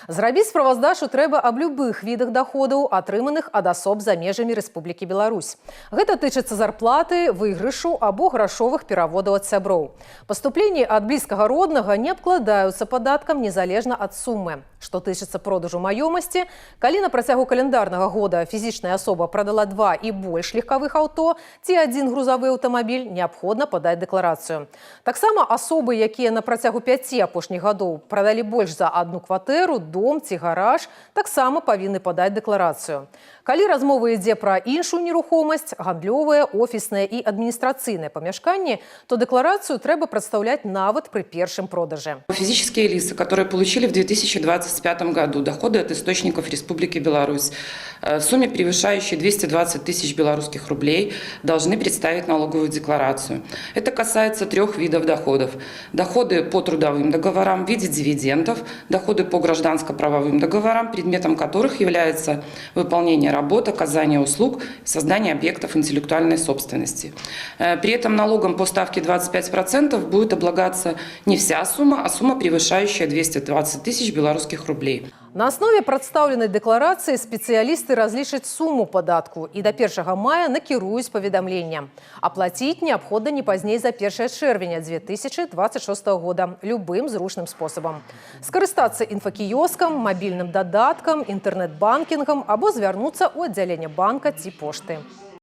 Зрабіць справаздачу трэба аб любых відах доходаў, атрыманых ад асоб за межамі Рэспублікі Беларусь. Гэта тычыцца зарплаты, выйгрышу або грашовых пераводаў ад сяброў. Паступленні ад блізкага роднага не абкладаюцца падаткам незалежна ад сумы. Што тычыцца продажу маёмасці, калі на працягу каляндарнага года фізічная асоба прадала 2 і больш легкавых аўто ці 1 грузавы аўтамабіль, неабходна падаць дэкларацыю. Таксама асобы, якія на працягу 5 апошніх гадоў прадалі больш за 1 кватэру, дом ці гараж, таксама павінны падаць дэкларацыю. Калі размова ідзе пра іншую нерухомасць, гандлёвыя, офісныя і адміністрацыйныя памяшканні, то дэкларацыю трэба прадстаўляць нават пры першым продаже. Физические лица, которые получили в 2025 году доходы от источников Республики Беларусь в сумме, превышающей 220 тысяч белорусских рублей, должны представить налоговую декларацию. Это касается 3 видов доходов. Доходы по трудовым договорам в виде дивидендов, доходы по гражданско-правовым договорам, предметом которых является выполнение работ, оказание услуг, создание объектов интеллектуальной собственности. При этом налогом по ставке 25% будет облагаться не вся сумма, а сумма, превышающая 220 тысяч белорусских рублей. На основе прадстаўленай дэкларацыі спецыялісты разлічаць суму падатку і да 1 мая накіруюць паведамленне. Аплаціць неабходна не пазней за 1 чэрвеня 2026 года любым зручным спосабам. Скарыстацца інфакіёскам, мабільным дадаткам, інтэрнэт-банкінгам або звярнуцца ў аддзяленне банка ці пошты.